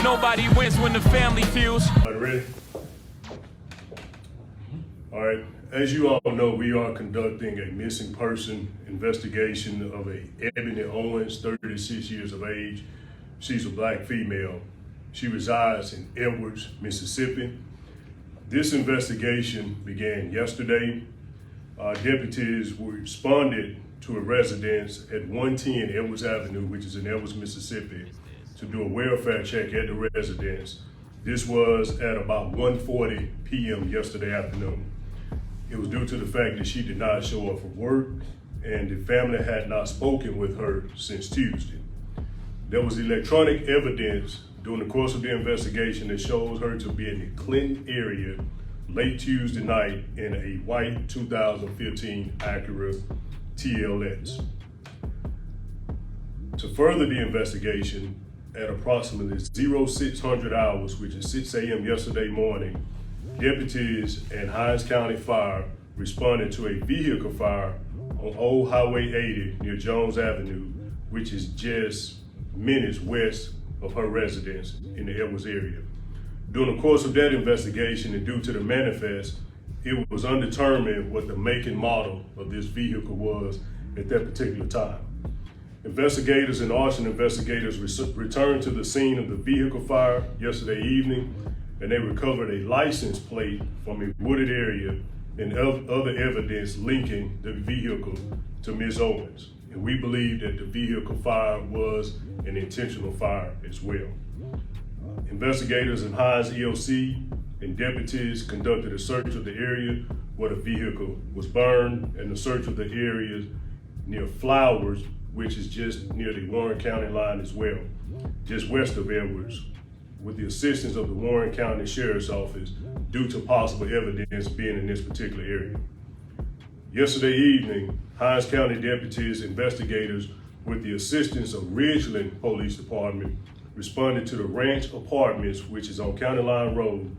Nobody wins when the family feels. Ready? All right. As you all know, we are conducting a missing person investigation of a Ebony Owens, 36 years of age. She's a black female. She resides in Edwards, Mississippi. This investigation began yesterday. Deputies responded to a residence at 110 Edwards Avenue, which is in Edwards, Mississippi, to do a welfare check at the residence. This was at about 1:40 p.m. yesterday afternoon. It was due to the fact that she did not show up for work and the family had not spoken with her since Tuesday. There was electronic evidence during the course of the investigation that shows her to be in the Clinton area late Tuesday night in a white 2015 Acura TLX. To further the investigation, at approximately 0600 hours, which is 6 a.m. yesterday morning, deputies and Hinds County Fire responded to a vehicle fire on Old Highway 80 near Jones Avenue, which is just minutes west of her residence in the Edwards area. During the course of that investigation and due to the manifest, it was undetermined what the make and model of this vehicle was at that particular time. Investigators and arson investigators returned to the scene of the vehicle fire yesterday evening, and they recovered a license plate from a wooded area and other evidence linking the vehicle to Ms. Owens. And we believe that the vehicle fire was an intentional fire as well. Investigators in Hinds EOC and deputies conducted a search of the area where the vehicle was burned and a search of the area near Flowers, which is just near the Warren County line as well, just west of Edwards, with the assistance of the Warren County Sheriff's Office due to possible evidence being in this particular area. Yesterday evening, Hinds County deputies, investigators, with the assistance of Ridgeland Police Department, responded to the Ranch Apartments, which is on County Line Road.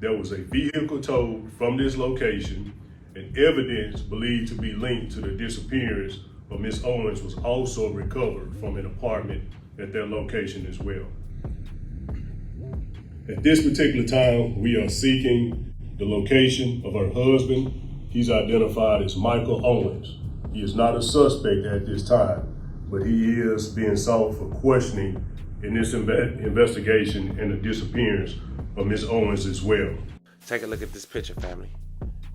There was a vehicle towed from this location, and evidence believed to be linked to the disappearance of Ms. Owens was also recovered from an apartment at their location as well. At this particular time, we are seeking the location of her husband. He's identified as Michael Owens. He is not a suspect at this time, but he is being sought for questioning in this investigation and the disappearance of Ms. Owens as well. Take a look at this picture, family.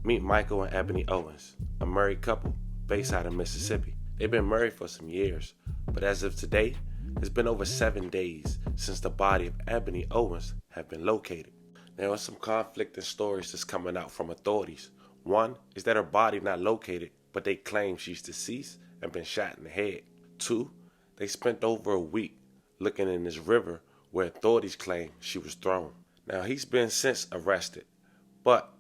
Meet Michael and Ebony Owens, a married couple based out of Mississippi. They've been married for some years, but as of today, it's been over 7 days since the body of Ebony Owens have been located. There are some conflicting stories that's coming out from authorities. One is that her body not located, but they claim she's deceased and been shot in the head. Two, they spent over a week looking in this river where authorities claim she was thrown. Now, he's been since arrested, but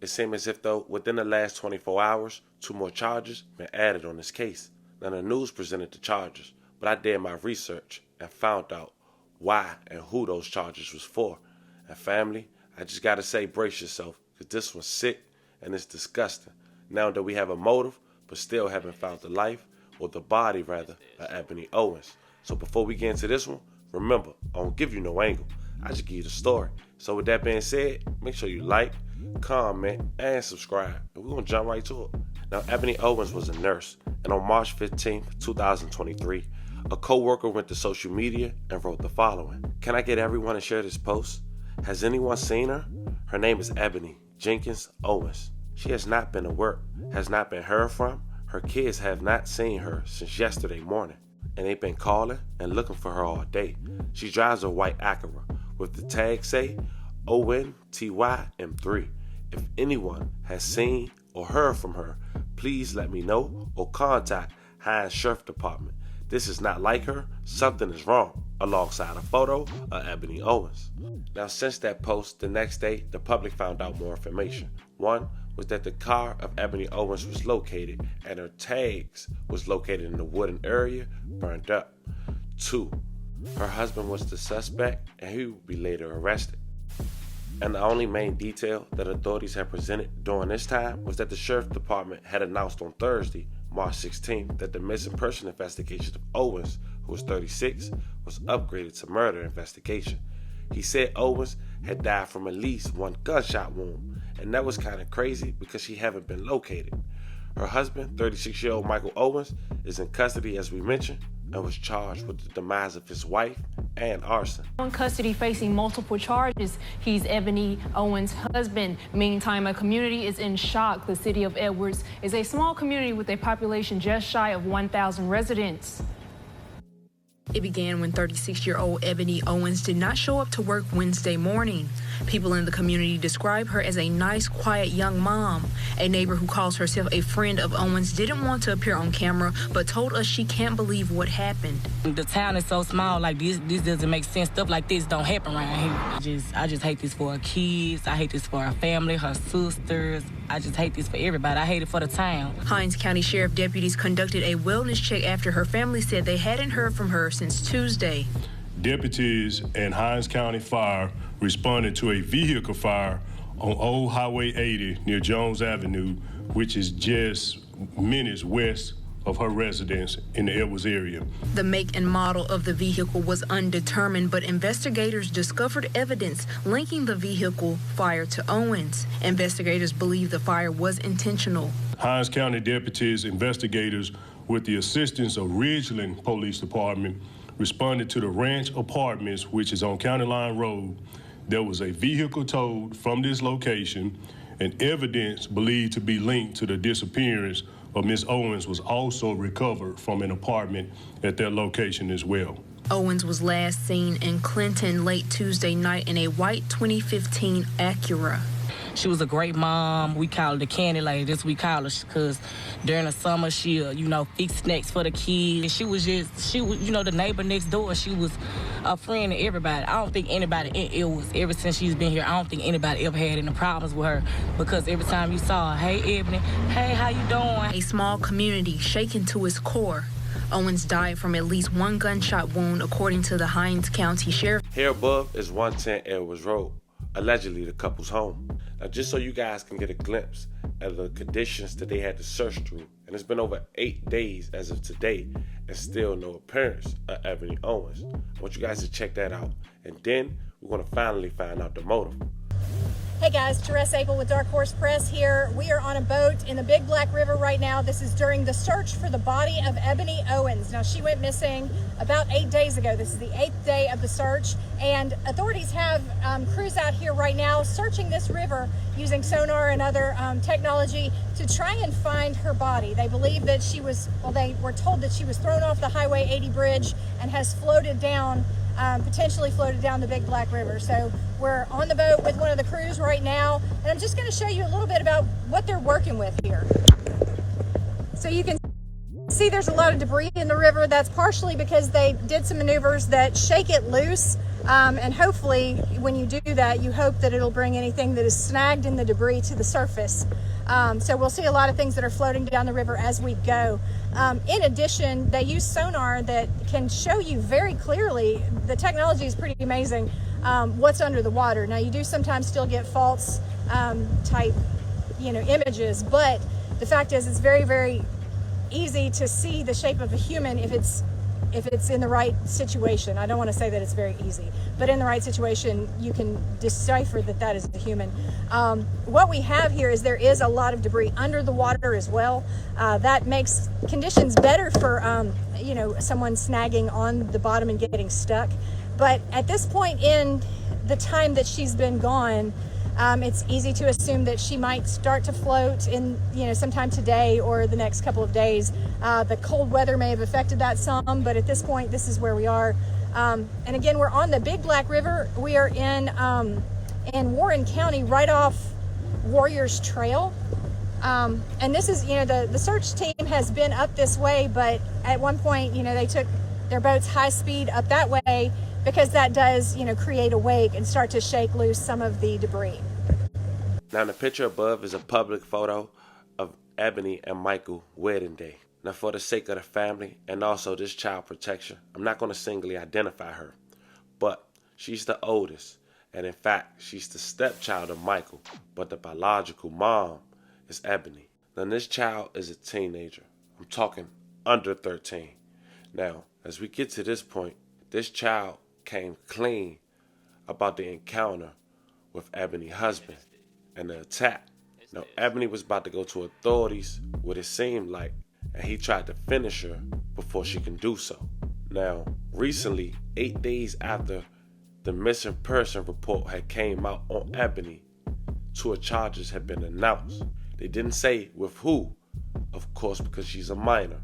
it seems as if though within the last 24 hours, 2 more charges been added on this case. Now, the news presented the charges, but I did my research and found out why and who those charges was for. And family, I just gotta say, brace yourself, because this one's sick and it's disgusting. Now that we have a motive, but still haven't found the life, or the body rather, of Ebony Owens. So before we get into this one, remember, I don't give you no angle. I just give you the story. So with that being said, make sure you like, comment, and subscribe. And we're gonna jump right to it. Now, Ebony Owens was a nurse, and on March 15, 2023, a co-worker went to social media and wrote the following. Can I get everyone to share this post? Has anyone seen her? Her name is Ebony Jenkins Owens. She has not been to work, has not been heard from. Her kids have not seen her since yesterday morning, and they've been calling and looking for her all day. She drives a white Acura with the tag say ONTY-M3. If anyone has seen or heard from her, please let me know or contact Hinds Sheriff Department. This is not like her. Something is wrong, alongside a photo of Ebony Owens. Now, since that post, the next day, the public found out more information. One was that the car of Ebony Owens was located and her tags was located in the wooden area, burned up. Two, her husband was the suspect and he would be later arrested. And the only main detail that authorities had presented during this time was that the Sheriff Department had announced on Thursday, March 16th, that the missing person investigation of Owens, who was 36, was upgraded to murder investigation. He said Owens had died from at least one gunshot wound, and that was kind of crazy because she haven't been located. Her husband, 36-year-old Michael Owens, is in custody as we mentioned, and was charged with the demise of his wife and arson. In custody facing multiple charges, he's Ebony Owens' husband. Meantime, a community is in shock. The city of Edwards is a small community with a population just shy of 1,000 residents. It began when 36-year-old Ebony Owens did not show up to work Wednesday morning. People in the community describe her as a nice, quiet young mom. A neighbor who calls herself a friend of Owens didn't want to appear on camera, but told us she can't believe what happened. The town is so small, like this doesn't make sense. Stuff like this don't happen around here. I just hate this for her kids. I hate this for her family, her sisters. I just hate this for everybody. I hate it for the town. Hinds County Sheriff deputies conducted a wellness check after her family said they hadn't heard from her since Tuesday. Deputies and Hinds County Fire responded to a vehicle fire on Old Highway 80 near Jones Avenue, which is just minutes west of her residence in the Edwards area. The make and model of the vehicle was undetermined, but investigators discovered evidence linking the vehicle fire to Owens. Investigators believe the fire was intentional. Hinds County deputies, investigators, with the assistance of Ridgeland Police Department, responded to the Ranch Apartments, which is on County Line Road. There was a vehicle towed from this location, and evidence believed to be linked to the disappearance of Ms. Owens was also recovered from an apartment at that location as well. Owens was last seen in Clinton late Tuesday night in a white 2015 Acura. She was a great mom. We call her the candy lady. That's what we call her, because during the summer she'll, fix snacks for the kids. She was the neighbor next door. She was a friend to everybody. I don't think anybody ever since she's been here, I don't think anybody ever had any problems with her, because every time you saw her, hey Ebony, hey, how you doing? A small community shaken to its core. Owens died from at least one gunshot wound, according to the Hinds County Sheriff. Here above is 110 Edwards Road, allegedly the couple's home. Now, just so you guys can get a glimpse of the conditions that they had to search through, and it's been over 8 days as of today, and still no appearance of Ebony Owens. I want you guys to check that out, and then we're going to finally find out the motive. Hey guys, Therese Abel with Dark Horse Press here. We are on a boat in the Big Black River right now. This is during the search for the body of Ebony Owens. Now, she went missing about 8 days ago. This is the 8th day of the search, and authorities have crews out here right now searching this river using sonar and other technology to try and find her body. They believe that they were told that she was thrown off the Highway 80 bridge and has floated down, potentially floated down the Big Black River. So we're on the boat with one of the crews right now, and I'm just going to show you a little bit about what they're working with here. So you can see there's a lot of debris in the river. That's partially because they did some maneuvers that shake it loose, and hopefully when you do that, you hope that it'll bring anything that is snagged in the debris to the surface. So we'll see a lot of things that are floating down the river as we go. In addition, they use sonar that can show you very clearly, the technology is pretty amazing, what's under the water. Now, you do sometimes still get false type images, but the fact is it's very, very easy to see the shape of a human if it's in the right situation. I don't want to say that it's very easy, but in the right situation, you can decipher that that is a human. What we have here is there is a lot of debris under the water as well. That makes conditions better for someone snagging on the bottom and getting stuck. But at this point in the time that she's been gone, it's easy to assume that she might start to float in, sometime today or the next couple of days. The cold weather may have affected that some, but at this point, this is where we are. And again, we're on the Big Black River. We are in Warren County, right off Warriors Trail. And this is, the search team has been up this way, but at one point, they took their boats high speed up that way, because that does, create a wake and start to shake loose some of the debris. Now, the picture above is a public photo of Ebony and Michael wedding day. Now, for the sake of the family and also this child protection, I'm not going to singly identify her, but she's the oldest, and in fact, she's the stepchild of Michael, but the biological mom is Ebony. Now, this child is a teenager. I'm talking under 13. Now, as we get to this point, this child came clean about the encounter with Ebony's husband and the attack. Now, Ebony was about to go to authorities, what it seemed like, and he tried to finish her before she can do so. Now, recently, 8 days after the missing person report had came out on Ebony, 2 charges had been announced. They didn't say with who, of course, because she's a minor.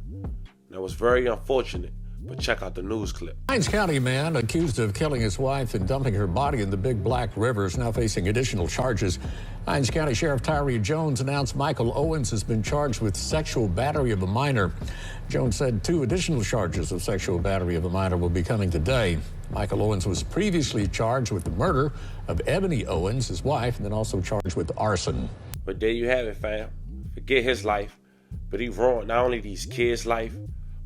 Now, it's very unfortunate, but check out the news clip. Hinds County man accused of killing his wife and dumping her body in the Big Black River is now facing additional charges. Hinds County Sheriff Tyree Jones announced Michael Owens has been charged with sexual battery of a minor. Jones said 2 additional charges of sexual battery of a minor will be coming today. Michael Owens was previously charged with the murder of Ebony Owens, his wife, and then also charged with arson. But there you have it, fam. Forget his life, but he ruined not only these kids' life,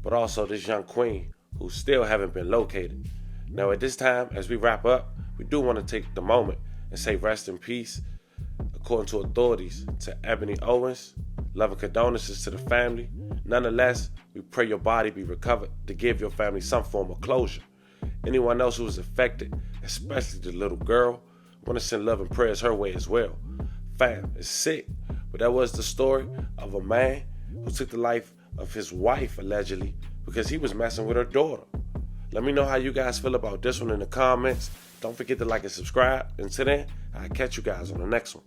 but also this young queen who still haven't been located. Now at this time, as we wrap up, we do want to take the moment and say rest in peace, according to authorities, to Ebony Owens. Love and condolences to the family. Nonetheless, we pray your body be recovered to give your family some form of closure. Anyone else who was affected, especially the little girl, want to send love and prayers her way as well. Fam, it's sick, but that was the story of a man who took the life of his wife, allegedly, because he was messing with her daughter. Let me know how you guys feel about this one in the comments. Don't forget to like and subscribe. Until then, I'll catch you guys on the next one.